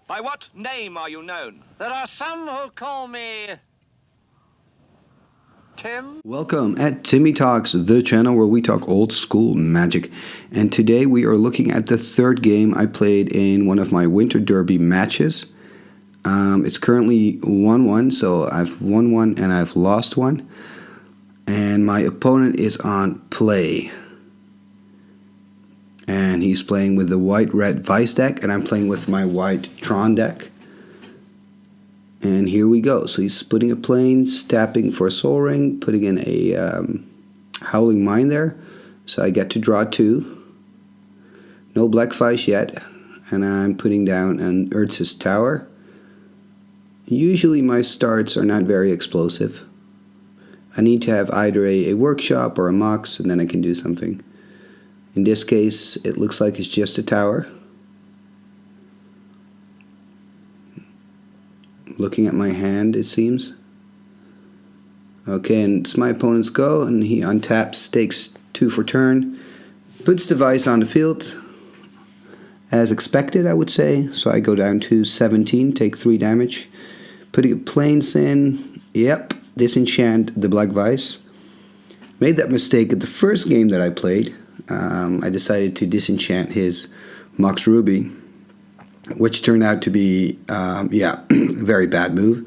By what name are you known? There are some who call me Tim. Welcome at Timmy Talks, the channel where we talk old school magic. And today we are looking at the third game I played in one of my Winter Derby matches. It's currently 1-1, so I've won one and I've lost one. And my opponent is on play. And he's playing with the White Vise deck, and I'm playing with my White Tron deck. And here we go. So he's putting a plains, tapping for a soul ring, putting in a howling mine there. So I get to draw 2. No black Vise yet. And I'm putting down an Urza's Tower. Usually my starts are not very explosive. I need to have either a workshop or a mox, and then I can do something. In this case, it looks like it's just a tower. Looking at my hand, it seems. Okay, and it's my opponent's go, and he untaps, takes 2 for turn, puts the Vise on the field, as expected, I would say. So I go down to 17, take 3 damage. Putting a plains in, yep, disenchant the black Vise. Made that mistake at the first game that I played. I decided to disenchant his Mox Ruby, which turned out to be, a very bad move.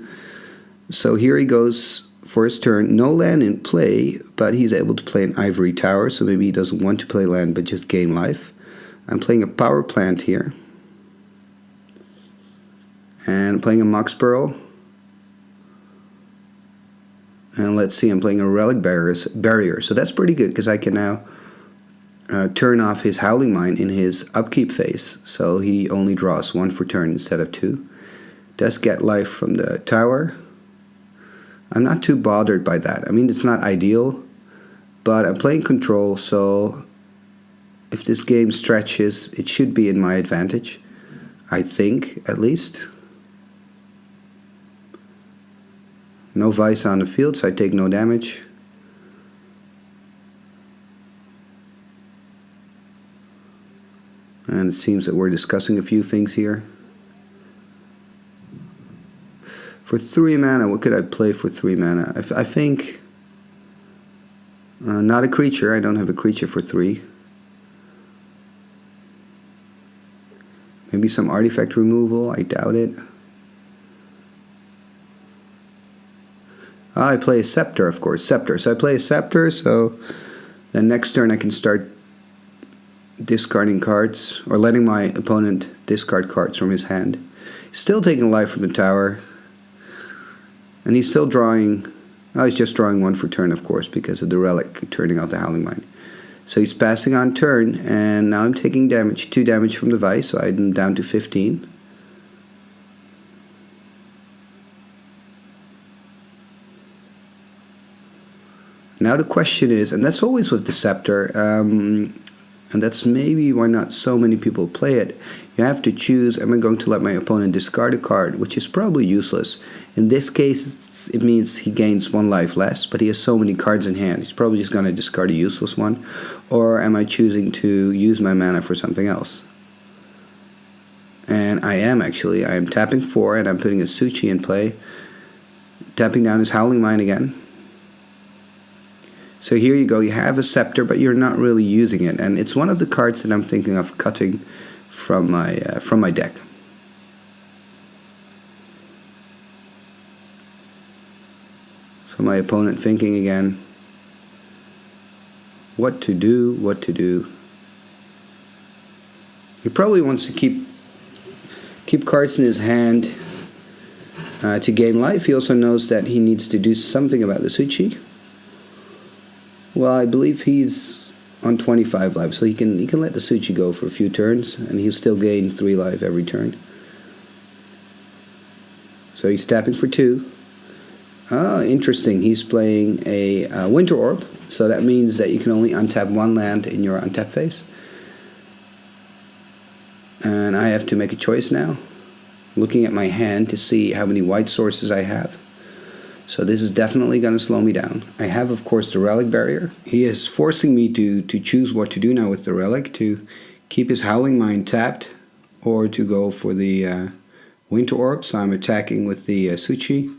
So here he goes for his turn. No land in play, but he's able to play an Ivory Tower, so maybe he doesn't want to play land but just gain life. I'm playing a Power Plant here. And I'm playing a Mox Pearl. And let's see, I'm playing a Relic Barrier. So that's pretty good, because I can now turn off his Howling Mine in his upkeep phase. So he only draws 1 for turn instead of 2. Does get life from the tower. I'm not too bothered by that. I mean, it's not ideal, but I'm playing control, so if this game stretches, it should be in my advantage. I think, at least. No Vise on the field, so I take no damage. And it seems that we're discussing a few things here. For 3 mana, what could I play for 3 mana? I think not a creature. I don't have a creature for 3. Maybe some artifact removal. I doubt it. I play a Scepter, of course. Scepter. So I play a Scepter, so then next turn I can start discarding cards, or letting my opponent discard cards from his hand. Still taking life from the tower. And he's still drawing. Oh, he's just drawing 1 for turn, of course, because of the relic turning off the Howling Mine. So he's passing on turn, and now I'm taking damage, 2 damage from the Vise, so I'm down to 15. Now the question is, and that's always with the Scepter, and that's maybe why not so many people play it. You have to choose, am I going to let my opponent discard a card, which is probably useless. In this case, it means he gains 1 life less, but he has so many cards in hand, he's probably just going to discard a useless one. Or am I choosing to use my mana for something else? And I am actually. I am tapping 4, and I'm putting a Suchi in play. Tapping down his Howling Mine again. So here you go, you have a Scepter, but you're not really using it, and it's one of the cards that I'm thinking of cutting from my deck. So my opponent thinking again, what to do, what to do. He probably wants to keep cards in his hand to gain life. He also knows that he needs to do something about the Suchi. Well, I believe he's on 25 life, so he can let the Suchi go for a few turns, and he'll still gain 3 life every turn. So he's tapping for 2. Ah, interesting. He's playing a Winter Orb, so that means that you can only untap 1 land in your untap phase. And I have to make a choice now, looking at my hand to see how many white sources I have. So this is definitely going to slow me down. I have, of course, the Relic Barrier. He is forcing me to choose what to do now with the Relic, to keep his Howling Mine tapped, or to go for the Winter Orb, so I'm attacking with the Suchi.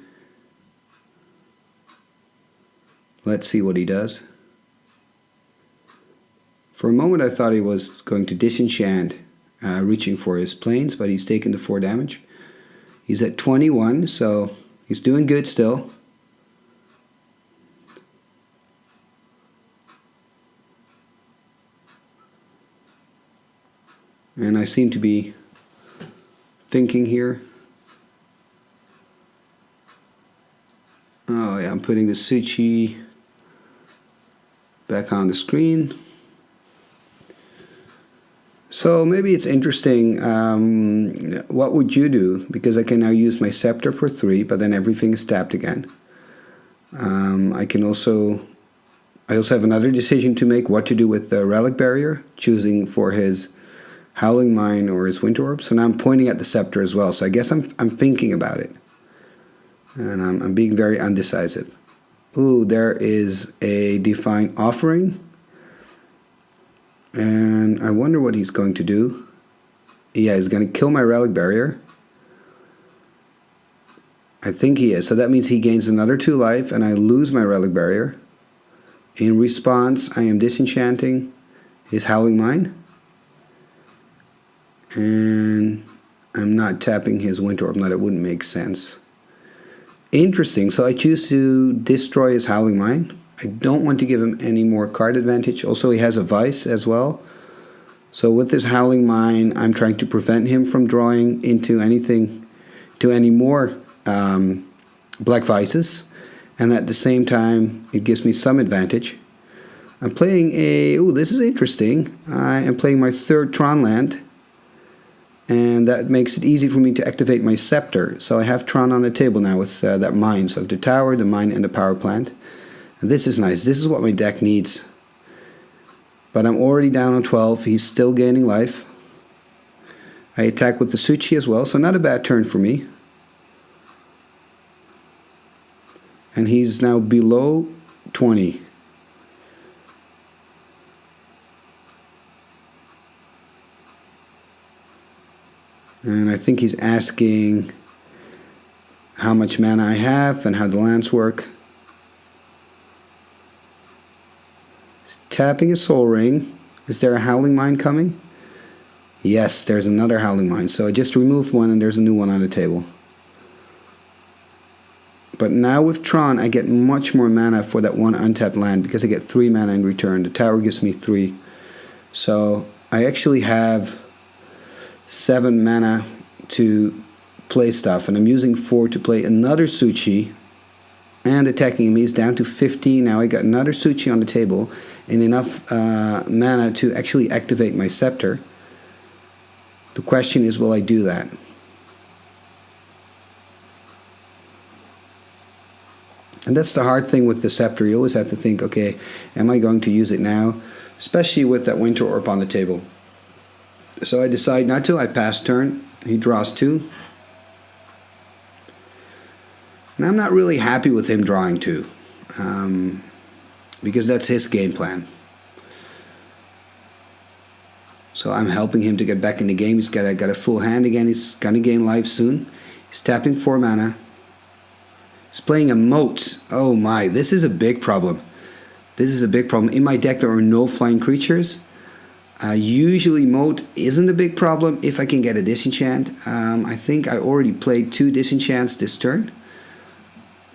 Let's see what he does. For a moment I thought he was going to disenchant, reaching for his planes, but he's taken the 4 damage. He's at 21, so he's doing good still. And I seem to be thinking here. Oh yeah, I'm putting the Suchi back on the screen. So maybe it's interesting, what would you do? Because I can now use my scepter for 3, but then everything is tapped again. I also have another decision to make, what to do with the Relic Barrier, choosing for his Howling Mine or his Winter Orb. So now I'm pointing at the scepter as well, so I guess I'm thinking about it. And I'm being very undecisive. Ooh, there is a Divine Offering. And I wonder what he's going to do. Yeah, he's going to kill my Relic Barrier. I think he is. So that means he gains another 2 life and I lose my Relic Barrier. In response, I am disenchanting his Howling Mine. And I'm not tapping his Winter Orb. No, that wouldn't make sense. Interesting. So I choose to destroy his Howling Mine. I don't want to give him any more card advantage. Also, he has a Vise as well. So with this Howling Mine, I'm trying to prevent him from drawing into any more Black Vises. And at the same time, it gives me some advantage. I'm playing this is interesting. I am playing my 3rd Tron land. And that makes it easy for me to activate my Scepter. So I have Tron on the table now with that mine. So the tower, the mine, and the power plant. And this is nice. This is what my deck needs. But I'm already down on 12. He's still gaining life. I attack with the Suchi as well, so not a bad turn for me. And he's now below 20. And I think he's asking how much mana I have and how the lands work. Tapping a Soul Ring. Is there a Howling Mine coming? Yes, there's another Howling Mine. So I just removed one and there's a new one on the table. But now with Tron, I get much more mana for that one untapped land because I get 3 mana in return. The tower gives me 3. So I actually have 7 mana to play stuff. And I'm using 4 to play another Suchi. And attacking him, he's down to 15 now. I got another Suchi on the table and enough mana to actually activate my Scepter. The question is, will I do that? And that's the hard thing with the Scepter. You always have to think, okay, am I going to use it now? Especially with that Winter Orb on the table. So I decide not to. I pass turn. He draws 2. And I'm not really happy with him drawing 2. Because that's his game plan. So I'm helping him to get back in the game. He's got a full hand again. He's going to gain life soon. He's tapping 4 mana. He's playing a Moat. Oh my, this is a big problem. This is a big problem. In my deck there are no flying creatures. Usually Moat isn't a big problem if I can get a disenchant. I think I already played 2 disenchants this turn.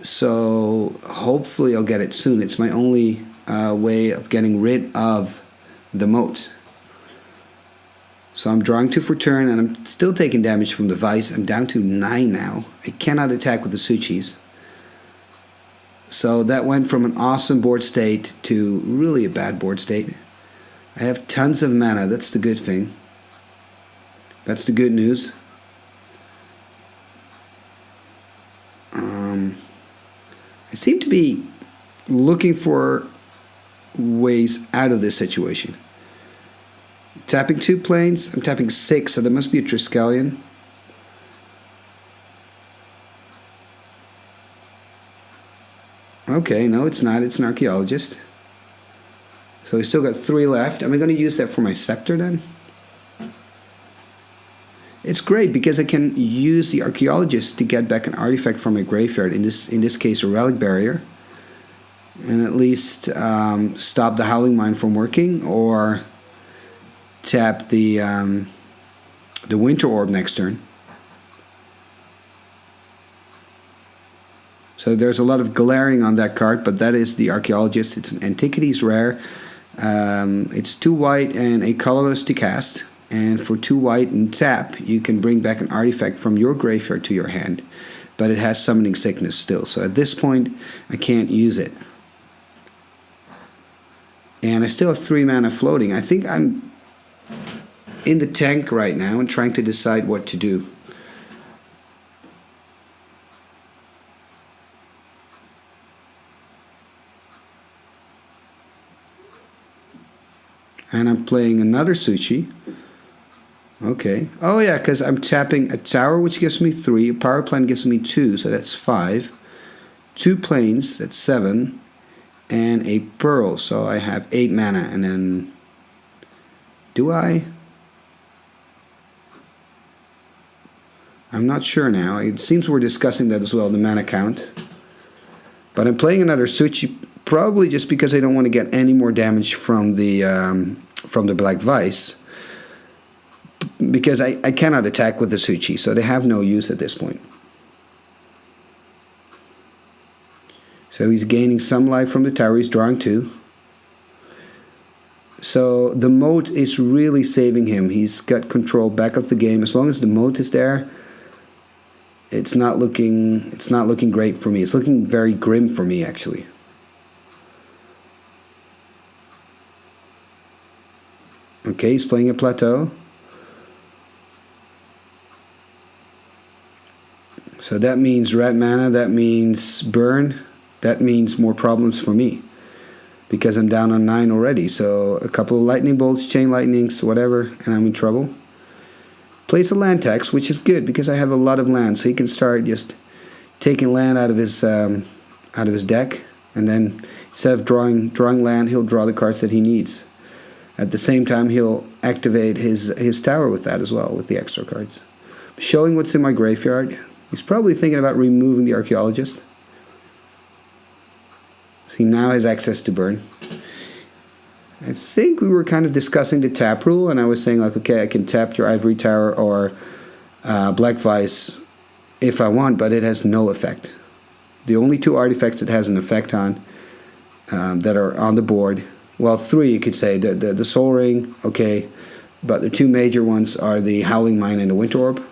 So hopefully I'll get it soon. It's my only way of getting rid of the Moat. So I'm drawing 2 for turn and I'm still taking damage from the Vise. I'm down to 9 now. I cannot attack with the Suchis. So that went from an awesome board state to really a bad board state. I have tons of mana. That's the good thing. That's the good news. I seem to be looking for ways out of this situation. Tapping 2 planes. I'm tapping 6, so there must be a Triskelion. Okay, no, it's not. It's an Archaeologist. So we still got 3 left. Am I going to use that for my Scepter then? it's great because I can use the Archaeologist to get back an artifact from my graveyard, in this case a Relic Barrier, and at least stop the Howling Mine from working, or tap the Winter Orb next turn. So there's a lot of glaring on that card, but that is the Archaeologist. It's an Antiquities rare. It's 2 white and a colorless to cast. And for 2 white and tap, you can bring back an artifact from your graveyard to your hand. But it has Summoning Sickness still. So at this point, I can't use it. And I still have 3 mana floating. I think I'm in the tank right now and trying to decide what to do. And I'm playing another Suchi. Okay. Oh yeah, because I'm tapping a tower, which gives me 3. A power plant gives me 2, so that's 5. 2 planes, that's 7. And a pearl, so I have 8 mana. And then, do I? I'm not sure now. It seems we're discussing that as well, the mana count. But I'm playing another Suchi, probably just because I don't want to get any more damage from the Black Vise. Because I cannot attack with the Suchi, so they have no use at this point. So he's gaining some life from the tower, he's drawing 2. So the moat is really saving him. He's got control back of the game. As long as the moat is there, it's not looking great for me. It's looking very grim for me, actually. Okay, he's playing a plateau. So that means red mana, that means burn, that means more problems for me. Because I'm down on 9 already. So a couple of lightning bolts, chain lightnings, whatever, and I'm in trouble. Plays a land tax, which is good because I have a lot of land. So he can start just taking land out of his deck. And then instead of drawing land, he'll draw the cards that he needs. At the same time, he'll activate his tower with that as well, with the extra cards. Showing what's in my graveyard. He's probably thinking about removing the Archaeologist. So he now has access to burn. I think we were kind of discussing the tap rule, and I was saying, like, okay, I can tap your Ivory Tower or Black Vise if I want, but it has no effect. The only 2 artifacts it has an effect on that are on the board, well, 3 you could say, the Soul Ring, okay, but the 2 major ones are the Howling Mine and the Winter Orb.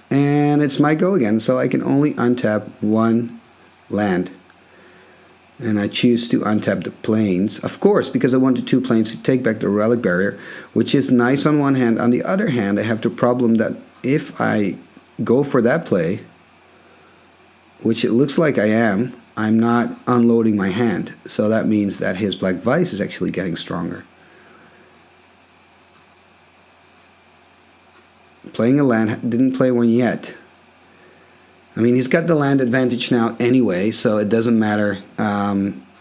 And it's my go again, so I can only untap 1 land. And I choose to untap the plains, of course, because I wanted 2 plains to take back the Relic Barrier, which is nice on one hand. On the other hand, I have the problem that if I go for that play, which it looks like I am, I'm not unloading my hand. So that means that his Black Vise is actually getting stronger. Playing a land, didn't play one yet. I mean, he's got the land advantage now anyway, so it doesn't matter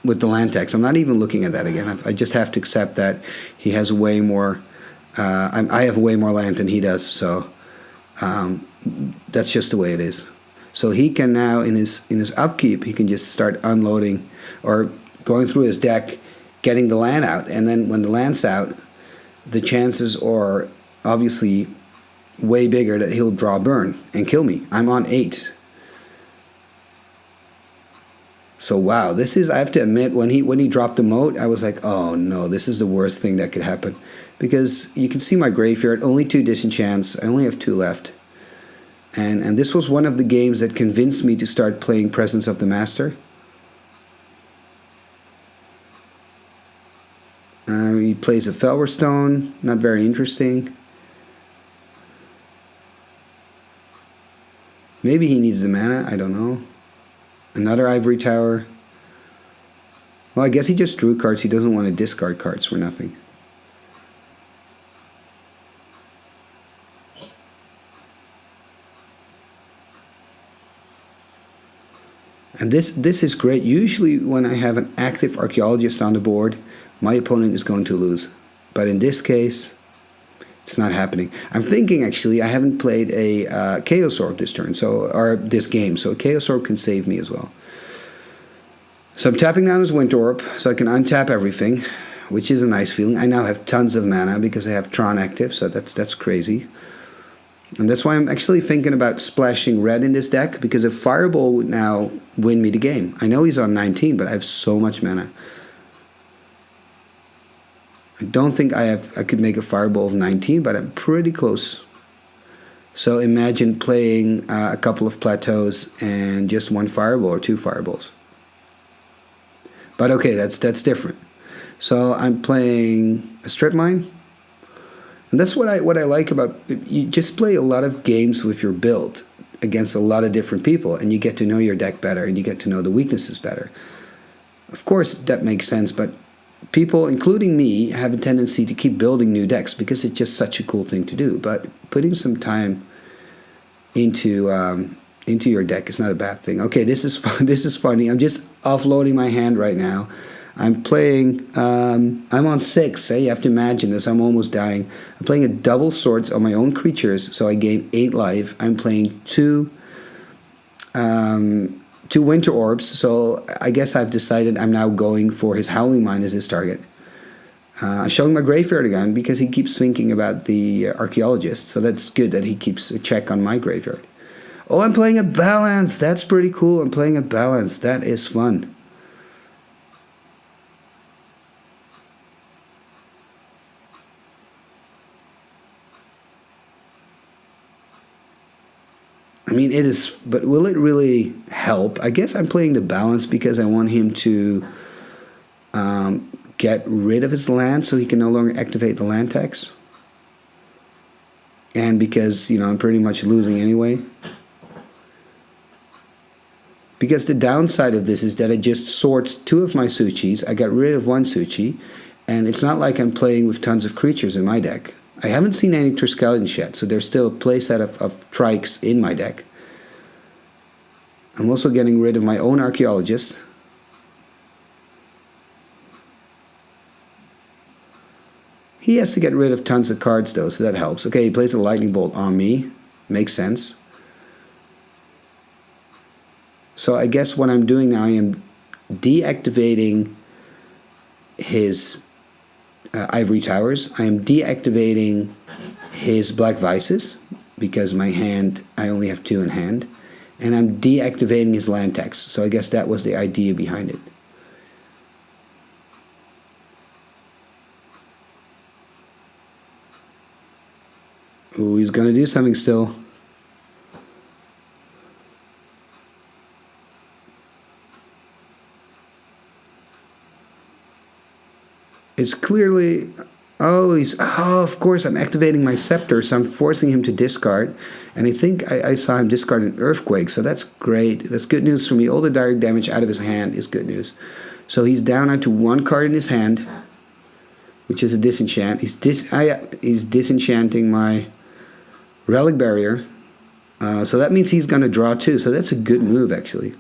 with the land tax. I'm not even looking at that again. I just have to accept that he has way more, I have way more land than he does, so that's just the way it is. So he can now, in his upkeep, he can just start unloading or going through his deck, getting the land out, and then when the land's out, the chances are obviously way bigger that he'll draw burn and kill me. I'm on 8. So wow, this is, I have to admit, when he dropped the moat, I was like, oh no, this is the worst thing that could happen. Because you can see my graveyard, only 2 disenchants, I only have 2 left. And this was one of the games that convinced me to start playing Presence of the Master. He plays a Felwar Stone, not very interesting. Maybe he needs the mana, I don't know. Another Ivory Tower. Well, I guess he just drew cards. He doesn't want to discard cards for nothing. And this is great. Usually when I have an active archaeologist on the board, my opponent is going to lose. But in this case, it's not happening. I'm thinking, actually, I haven't played a Chaos Orb this turn, or this game, so a Chaos Orb can save me as well. So I'm tapping down his Winter Orb, so I can untap everything, which is a nice feeling. I now have tons of mana because I have Tron active, so that's crazy. And that's why I'm actually thinking about splashing red in this deck, because a Fireball would now win me the game. I know he's on 19, but I have so much mana. I don't think I could make a Fireball of 19, but I'm pretty close. So imagine playing a couple of Plateaus and just one Fireball or two Fireballs. But okay, that's different. So I'm playing a Strip Mine. And that's what I like about, you just play a lot of games with your build against a lot of different people, and you get to know your deck better, and you get to know the weaknesses better. Of course, that makes sense, but people, including me, have a tendency to keep building new decks because it's just such a cool thing to do. But putting some time into your deck is not a bad thing. Okay, this is fun. This is funny. I'm just offloading my hand right now. I'm playing, I'm on 6, you have to imagine this, I'm almost dying. I'm playing a double swords on my own creatures, so I gain 8 life. I'm playing two Winter Orbs, so I guess I've decided I'm now going for his Howling Mine as his target. Showing my graveyard again, because he keeps thinking about the archaeologist, so that's good that he keeps a check on my graveyard. Oh, I'm playing a Balance, that's pretty cool, I'm playing a Balance, that is fun. I mean, it is, but will it really help? I guess I'm playing the Balance because I want him to get rid of his land so he can no longer activate the land tax. And because, I'm pretty much losing anyway. Because the downside of this is that I just sort 2 of my Suchis. I got rid of 1 Suchi. And it's not like I'm playing with tons of creatures in my deck. I haven't seen any Triskelions yet, so there's still a playset of Trikes in my deck. I'm also getting rid of my own Archaeologist. He has to get rid of tons of cards though, so that helps. Okay, he plays a Lightning Bolt on me. Makes sense. So I guess what I'm doing now, I am deactivating his Ivory Towers. I am deactivating his Black Vices because my hand, I only have 2 in hand, and I'm deactivating his land tax. So I guess that was the idea behind it. Ooh, he's gonna do something still. It's clearly, oh, of course, I'm activating my Scepter, so I'm forcing him to discard. And I think I saw him discard an Earthquake, so that's great. That's good news for me. All the direct damage out of his hand is good news. So he's down onto 1 card in his hand, which is a disenchant. He's disenchanting my Relic Barrier. So that means he's going to draw 2, so that's a good move, actually.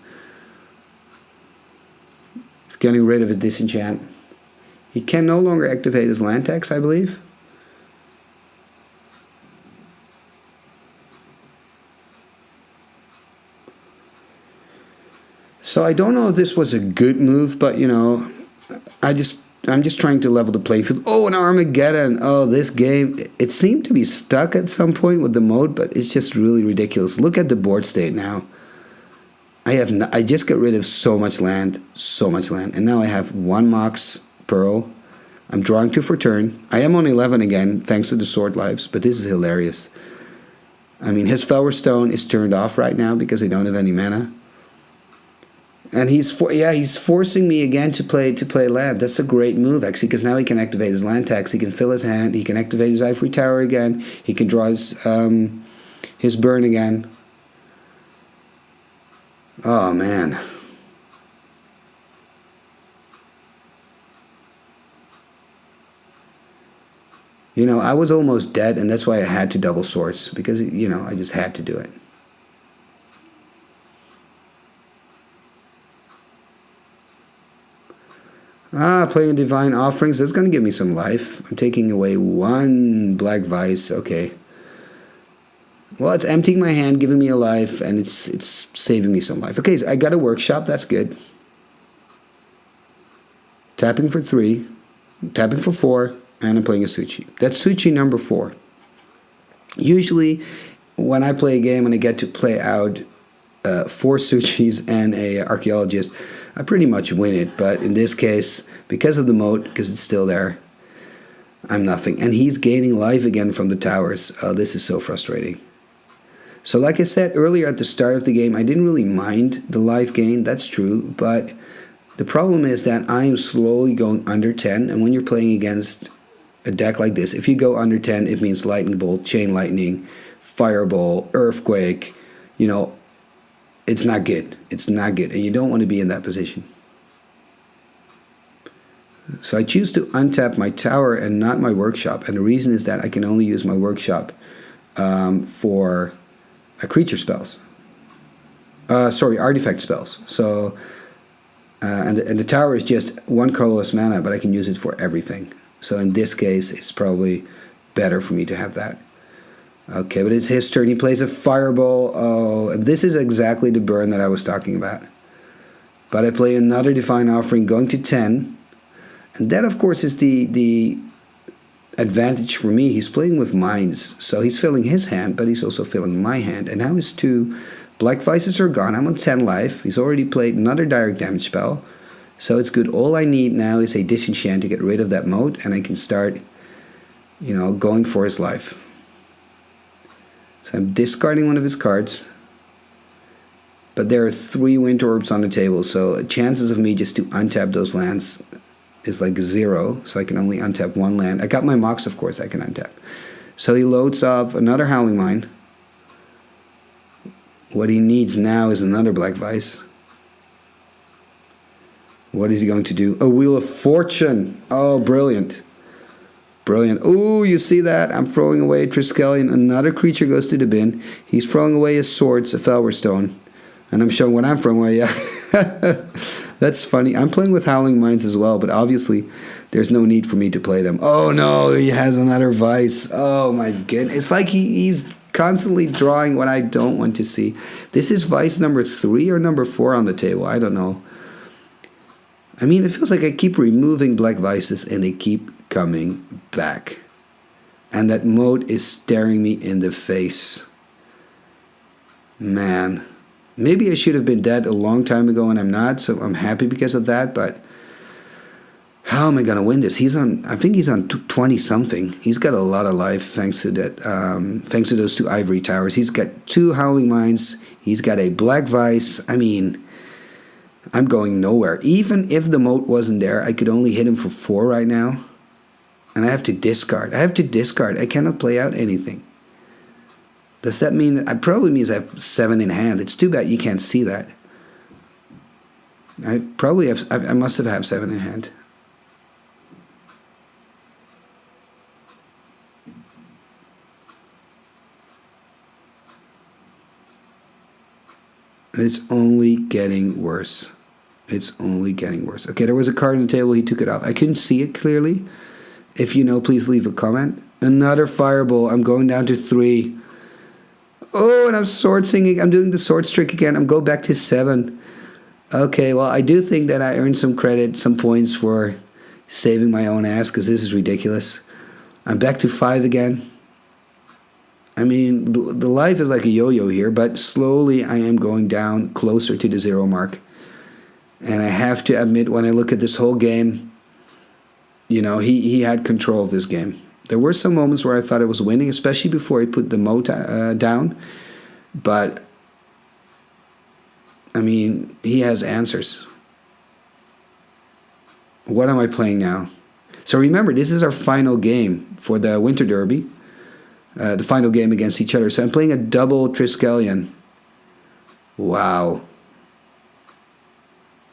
He's getting rid of a disenchant. He can no longer activate his land tax, I believe. So I don't know if this was a good move, but I'm just trying to level the playing field. Oh, an Armageddon! Oh, this game, it seemed to be stuck at some point with the mode, but it's just really ridiculous. Look at the board state now. I just got rid of so much land, and now I have 1 Mox Pearl. I'm drawing 2 for turn. I am on 11 again, thanks to the Sword Lives, but this is hilarious. I mean, his Felwar Stone is turned off right now because I don't have any mana. And he's forcing me again to play land. That's a great move, actually, because now he can activate his land tax. He can fill his hand. He can activate his Ivory Tower again. He can draw his burn again. Oh, man. I was almost dead, and that's why I had to double swords, because, I just had to do it. Playing Divine Offerings. That's going to give me some life. I'm taking away one Black Vise. Okay. Well, it's emptying my hand, giving me a life, and it's saving me some life. Okay, so I got a workshop. That's good. Tapping for 3. Tapping for 4. And I'm playing a Suchi. That's Suchi number 4. Usually, when I play a game and I get to play out 4 Suchis and a Archaeologist, I pretty much win it. But in this case, because of the moat, because it's still there, I'm nothing. And he's gaining life again from the towers. Oh, this is so frustrating. So like I said earlier at the start of the game, I didn't really mind the life gain. That's true. But the problem is that I am slowly going under 10. And when you're playing against a deck like this, if you go under 10, it means Lightning Bolt, Chain Lightning, Fireball, Earthquake. You know, it's not good. It's not good. And you don't want to be in that position. So I choose to untap my tower and not my workshop. And the reason is that I can only use my workshop for creature spells. Artifact spells. So, and the tower is just 1 colorless mana, but I can use it for everything. So in this case, it's probably better for me to have that. Okay, but it's his turn. He plays a Fireball. Oh, and this is exactly the burn that I was talking about. But I play another Divine Offering, going to 10. And that, of course, is the advantage for me. He's playing with mines. So he's filling his hand, but he's also filling my hand. And now his 2 Black Vices are gone. I'm on 10 life. He's already played another direct damage spell. So it's good. All I need now is a disenchant to get rid of that moat. And I can start, going for his life. So I'm discarding one of his cards. But there are 3 Winter Orbs on the table. So chances of me just to untap those lands is like 0, so I can only untap 1 land. I got my Mox, of course, I can untap. So he loads off another Howling Mine. What he needs now is another Black Vise. What is he going to do? A Wheel of Fortune. Oh, brilliant. Brilliant. Oh, you see that? I'm throwing away Triskelion. Another creature goes to the bin. He's throwing away his swords, a Felwar Stone. And I'm showing what I'm throwing away, yeah. That's funny. I'm playing with Howling Mines as well, but obviously there's no need for me to play them. Oh no, he has another Vice. Oh my goodness. It's like he's constantly drawing what I don't want to see. This is Vice number 3 or number 4 on the table. I don't know. I mean, it feels like I keep removing Black Vices and they keep coming back. And that moat is staring me in the face. Man. Maybe I should have been dead a long time ago and I'm not, so I'm happy because of that, but how am I going to win this? I think he's on 20-something. He's got a lot of life thanks to that. Thanks to those 2 Ivory Towers. He's got 2 Howling Mines. He's got a Black Vise. I mean, I'm going nowhere. Even if the moat wasn't there, I could only hit him for 4 right now. And I have to discard. I cannot play out anything. Does that mean that? It probably means I have 7 in hand. It's too bad you can't see that. I must have 7 in hand. It's only getting worse. It's only getting worse. Okay, there was a card on the table. He took it off. I couldn't see it clearly. If you know, please leave a comment. Another Fireball. I'm going down to 3. Oh, and I'm sword singing. I'm doing the sword trick again. I'm going back to 7. Okay, well, I do think that I earned some credit, some points for saving my own ass, because this is ridiculous. I'm back to 5 again. I mean, the life is like a yo-yo here, but slowly I am going down closer to the 0 mark. And I have to admit, when I look at this whole game, he had control of this game. There were some moments where I thought I was winning, especially before he put the moat down. But, I mean, he has answers. What am I playing now? So remember, this is our final game for the Winter Derby. The final game against each other. So I'm playing a double Triskelion. Wow.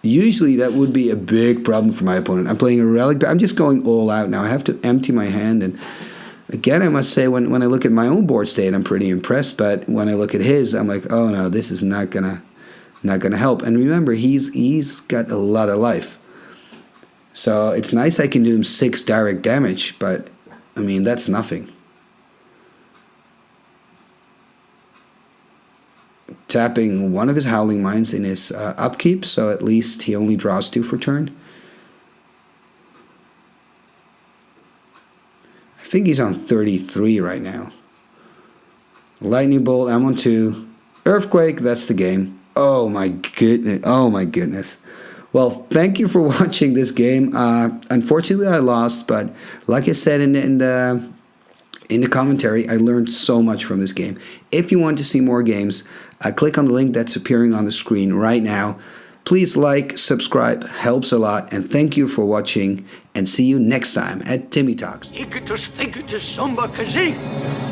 Usually that would be a big problem for my opponent. I'm playing a relic, but I'm just going all out now. I have to empty my hand. And again, I must say, when I look at my own board state, I'm pretty impressed. But when I look at his, I'm like, oh no, this is not gonna help. And remember, he's got a lot of life. So it's nice I can do him 6 direct damage, but I mean, that's nothing. Tapping one of his Howling Mines in his upkeep, so at least he only draws 2 for turn. I think he's on 33 right now. Lightning Bolt, I'm on 2. Earthquake, that's the game. Oh my goodness. Oh my goodness. Well, thank you for watching this game. Unfortunately, I lost, but like I said in the commentary, I learned so much from this game. If you want to see more games, click on the link that's appearing on the screen right now. Please like, subscribe, helps a lot, and thank you for watching, and see you next time at Timmy Talks. Igitus figitus sumba kazee.